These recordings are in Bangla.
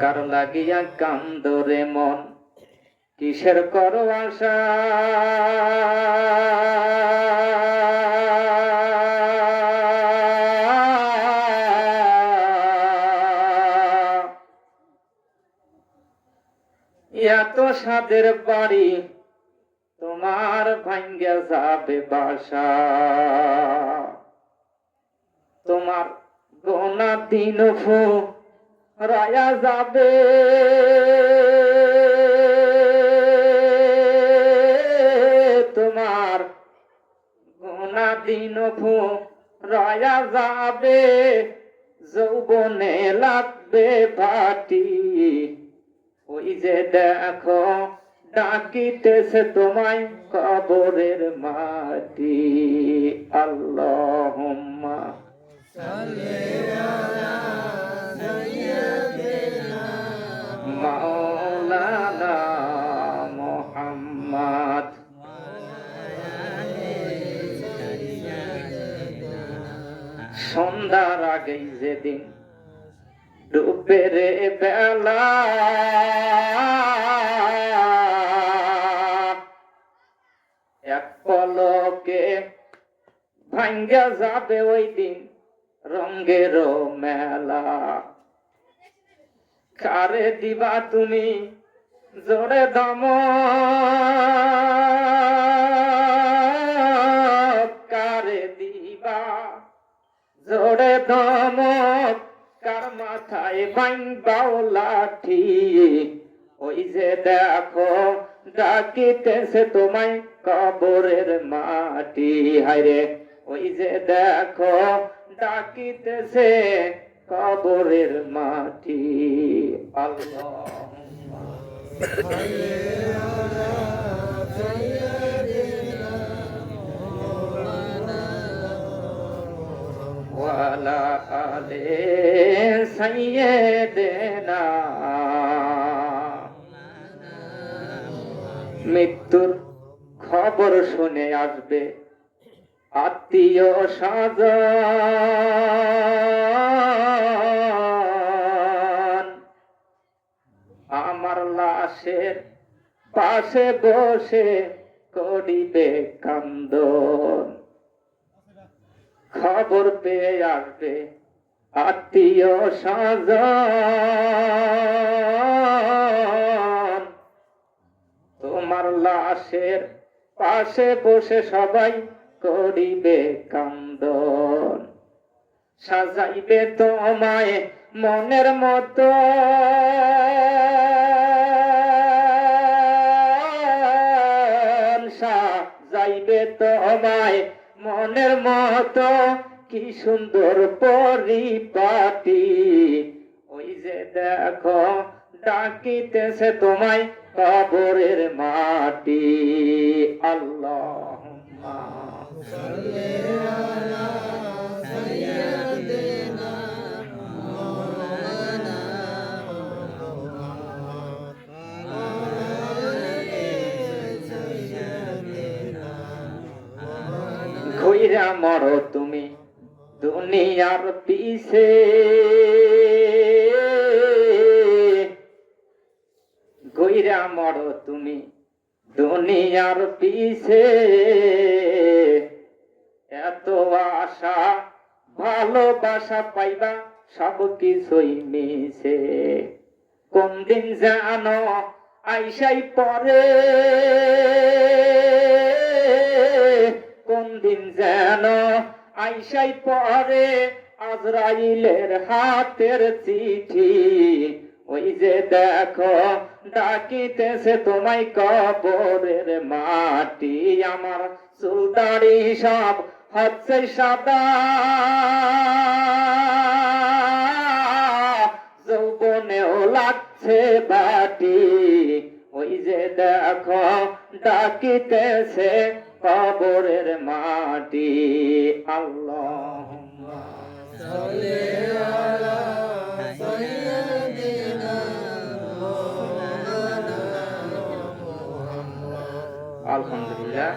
কার লাগিয়া কান্দরে মন কিসের করো আশা এত সাদের বাড়ি তোমার ভাঙ্গা যাবে বাসা তোমার গোনা দিন রায়া যাবে তোমার গোনা দিন রায়া যাবে যৌবনে লাগবে ভাটি ওই যে দেখো ডাকিতেছে তোমায় কবরের মাটি আল্লাহুম্মা মাওলানা মুহাম্মদ সন্ধ্যার আগেই যেদিন ডুবে রে বেলা এক পলকে ভাঙ্গা যাবে ওই দিন রঙের মেলা কারে দিবা তুমি জোরে দম কারে দিবা জোরে দম কার মাথায় বাইন্দাও লাঠি ওই যে দেখো ডাকিতেছে তোমায় কবরের মাটি হায়রে ওই যে দেখো ডাকিতেছে কবরের মাটি আল্লাহুম্মা ওয়ালা আলে সাইয়্যিদিনা মৃত্যুর খবর শুনে আসবে আত্মীয় স্বজন আমার লাশের পাশে বসে করিবে কান্দন খবর পেয়ে আসবে আত্মীয় স্বজন তোমার লাশের পাশে বসে সবাই করিবে কান্দন সাজাইবে তোমায় মনের মতো সাজাইবে তোমায় মনের মতো কি সুন্দর পরিপাটি ওই যে দেখো ডাকিতেছে তোমায় কবরের মাটি আল্লাহুম্মা সাল্লি আলা সাইয়্যিদিনা মাওলানা ঘুইরা মরো তুমি দুনিয়ার পিছে ঘুইরা মরো তুমি দুনিয়ার পিছে এত আশা ভালোবাসা পাইবা সব কিছুই মিছে কোন দিন জানো আইসাই পরে কোন দিন যেন আইসাই পরে আজরাইলের হাতের চিঠি ওই যে দেখো ডাকিতেছে তোমায় কবরের মাটি আমার চুল দাড়ি সব হচ্ছে সাদা যৌবনেও লাগছে বাটি ওই যে দেখো ডাকিতেছে কবরের মাটি আল্লাহুম্মা সাল্লি আলা সাইয়্যিদিনা মাওলানা মুহাম্মদ আলহামদুলিল্লাহ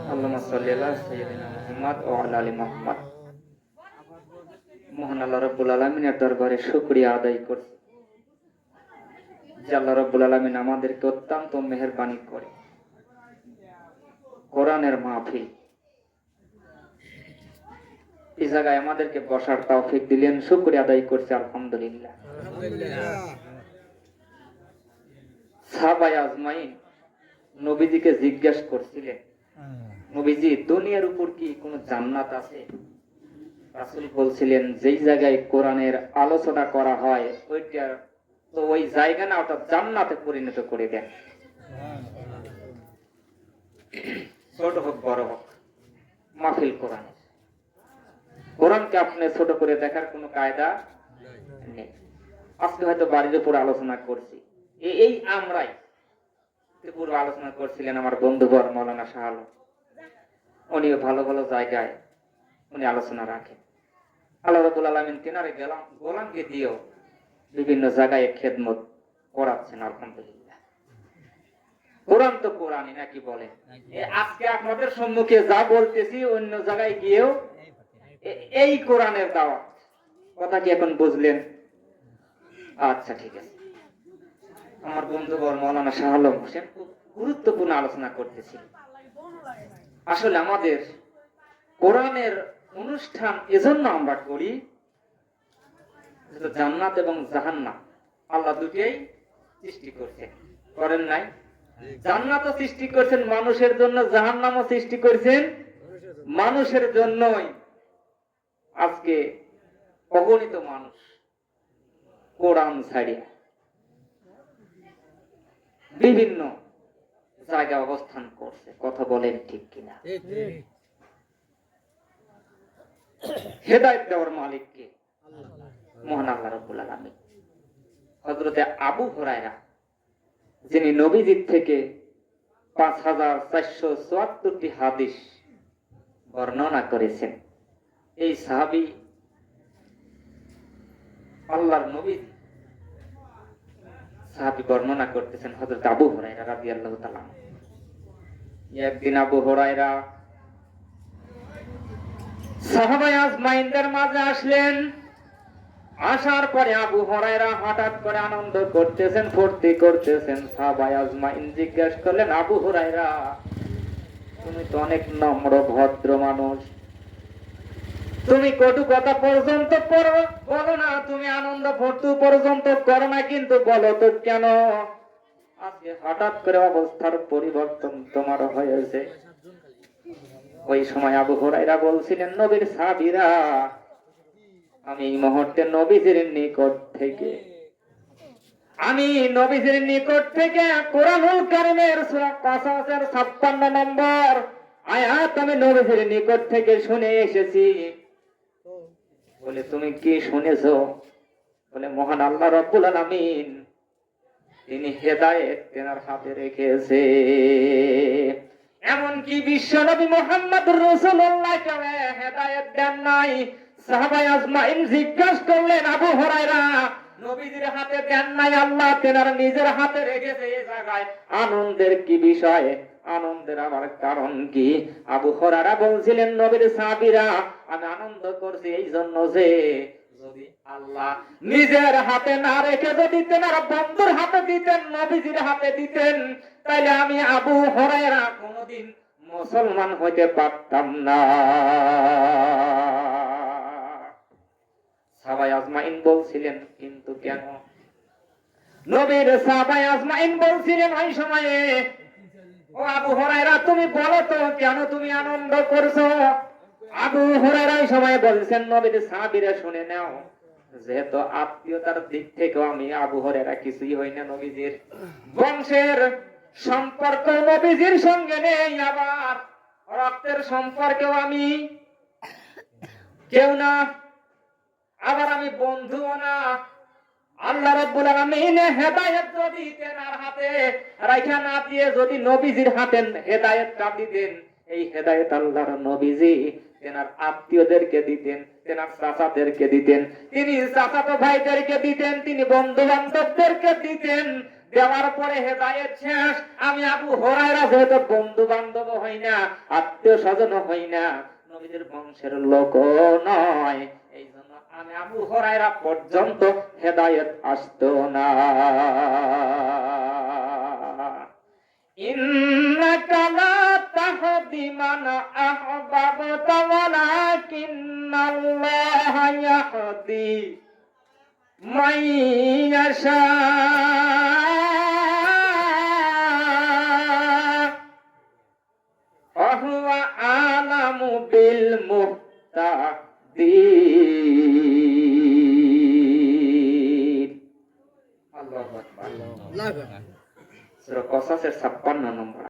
আল্লাহুম্মা সাল্লি আলা সাইয়্যিদিনা মুহাম্মদ ওয়া আলা আলি মুহাম্মদ মহান আল্লাহ রাব্বুল আলামিনের দরবারে শুকরিয়া আদায় করছি যে আল্লাহ রাব্বুল আলামিন আমাদেরকে অত্যন্ত মেহেরবানি করে কোরআনের মাহফিল এই জায়গায় আমাদেরকে বসার তৌফিক দিলেন। শুকরিয়া আদায় করছি আলহামদুলিল্লাহ। সাহাবায়ে আজমাইন নবীজিকে জিজ্ঞাসা করছিলেন, নবীজি দুনিয়ার উপর কি কোনো জান্নাত আছে? রাসূল বলছিলেন, যেই জায়গায় কোরআনের আলোচনা করা হয় ওইটা তো ওই জায়গা না, ওটা জান্নাতে পরিণত করে দেন। ছোট হোক বড় হোক মাহফিল কোরআনকে আপনি ছোট করে দেখার কোনো কায়দা নেই। আজকে হয়তো বাড়ির উপর আলোচনা করছি, এই আমরাই পুরো আলোচনা করছিলেন আমার বন্ধুবর মৌলানা শাহ আলম। উনিও ভালো ভালো জায়গায় উনি আলোচনা রাখেন। আল্লাহ রাব্বুল আলামিন তিনারে গোলামকে দিয়েও বিভিন্ন জায়গায় খেদমত করাচ্ছেন আলহামদুলিল্লাহ। কোরআন তো কোরআনই নাকি বলেন। আজকে আপনাদের সম্মুখে যা বলতেছি অন্য জায়গায় গিয়েও এই কোরআনের দাওয়াত। কথা কি এখন বুঝলেন? আচ্ছা ঠিক আছে। আমার বন্ধুবর মৌলানা শাহ আলম হোসেন খুব গুরুত্বপূর্ণ আলোচনা করতেছি। আসলে আমাদের কোরআনের অনুষ্ঠান এজন্য আমরা করি, জান্নাত এবং জাহান্নাম আল্লাহ দুটোই সৃষ্টি করছেন, করেন নাই? জান্নাতও সৃষ্টি করছেন মানুষের জন্য, জাহান্নামও সৃষ্টি করছেন মানুষের জন্যই। আজকে অগণিত মানুষ কোরআন ছাড়িয়ে বিভিন্ন জায়গায় অবস্থান করছে। কথা বলেন ঠিক কিনা? হেদায়েত দেওয়ার মালিক কে? মহান আল্লাহ রাব্বুল আলামিন। হযরতে আবু হুরায়রা যিনি নবীজির থেকে ৫,৪৭৪টি হাদিস বর্ণনা করেছেন, এই সাহাবী আল্লাহর নবী সাহাবী বর্ণনা করতেছেন হযরত আবু হুরায়রা রাদিয়াল্লাহু তাআলা। একদিন আবু হুরায়রা সাহাবায়ে আজমাইনদের মাঝে আসলেন। আসার পরে আবু হুরায়রা হঠাৎ করে আনন্দ করতেছেন, ফুর্তি করতেছেন। সাহাবায়ে আজমাইন জিজ্ঞেস করলেন, আবু হুরায়রা তুমি তো অনেক নম্র ভদ্র মানুষ, তুমি কটু কথা পর্যন্ত বলো না, তুমি আনন্দ ফুর্তি পর্যন্ত করো না, কিন্তু বলো তো কেন আজকে হঠাৎ করে অবস্থার পরিবর্তন তোমার হয়েছে? ওই সময় আবু হুরায়রা বলছিলেন, নবীর সাহাবীরা আমি এই মুহূর্তে নবীজির নিকট থেকে কোরআনুল কারীমের সূরা কাসাসের ৫৬ নম্বর আয়াত আমি নবীজির নিকট থেকে শুনে এসেছি। বলে তুমি কি শুনেছো? বলে মহান আল্লাহ রাব্বুল আলামিন তিনি হেদায়েত তেনার হাতে রেখেছে। এমন কি বিশ্ব নবী মুহাম্মদুর রাসূলুল্লাহকে হেদায়েত দেন নাই? সাহাবায়ে আজমাইন জিজ্ঞাসা করলেন, আবু হুরায়রা নবীজির হাতে দেন নাই, আল্লাহ তেনার নিজের হাতে রেখেছে, এই জায়গায় আনন্দের কি বিষয়? আনন্দের আমার কারণ কি? আবু হুরায়রা বলছিলেন, নবীর সাহাবীরা আমি আনন্দ করছি এই জন্য যে যদি আল্লাহ নিজের হাতে না রেখে যদি তেনার বন্ধুর হাতে দিতেন, নবীজির হাতে দিতেন, তাইলে আমি আবু হুরায়রা কোনদিন মুসলমান হইতে পারতাম না। সাহাবায়ে আজমাইন বলছিলেন, কিন্তু কেন? নবীর সাহাবায়ে আজমাইন বলছিলেন ওই সময়ে, ও আবু হুরায়রা তুমি বলো তো কেন তুমি আনন্দ করছো? আবু হুরায়রা ওই সময় বলছেন, নবীর সাহাবীরা শুনে নাও, যেহেতু আত্মীয়তার দিক থেকে আমি আবু হুরায়রা কিছুই হই না, নবীজির বংশের সম্পর্ক নবীজির সঙ্গে নেই, আবার রক্তের সম্পর্কেও আমি কেউ না, আবার আমি বন্ধুও না। আল্লাহ রাব্বুল আলামিন হেদায়েত যদি তেনার হাতে রাখা না দিয়ে যদি নবীজির হাতে হেদায়েতটা দিতেন, এই হেদায়েত আল্লাহর নবীজি তেনার আত্মীয়দেরকে দিতেন, তেনার চাচাদেরকে দিতেন, তিনি চাচাতো ভাইদেরকে দিতেন, তিনি বন্ধু বান্ধবদেরকে দিতেন। দেওয়ার পরে হেদায়েত শেষ। আমি আবু হুরায়রা যেহেতু বন্ধু বান্ধব হই না, আত্মীয় স্বজন হই না, নবীদের বংশের লোক নয়, এই জন্য আমি আবু হুরায়রা পর্যন্ত হেদায়েত আসতো না। ইন্নাকা লা তাহদি মান আহবাবতা ওয়ালাকিন্নাল্লাহা ইয়াহদি মান ইয়াশা। ওয়াহুয়া আলামু বিল মুহতাদিন। আল্লাহু আকবার। সূরা কসাসের 56 নম্বর।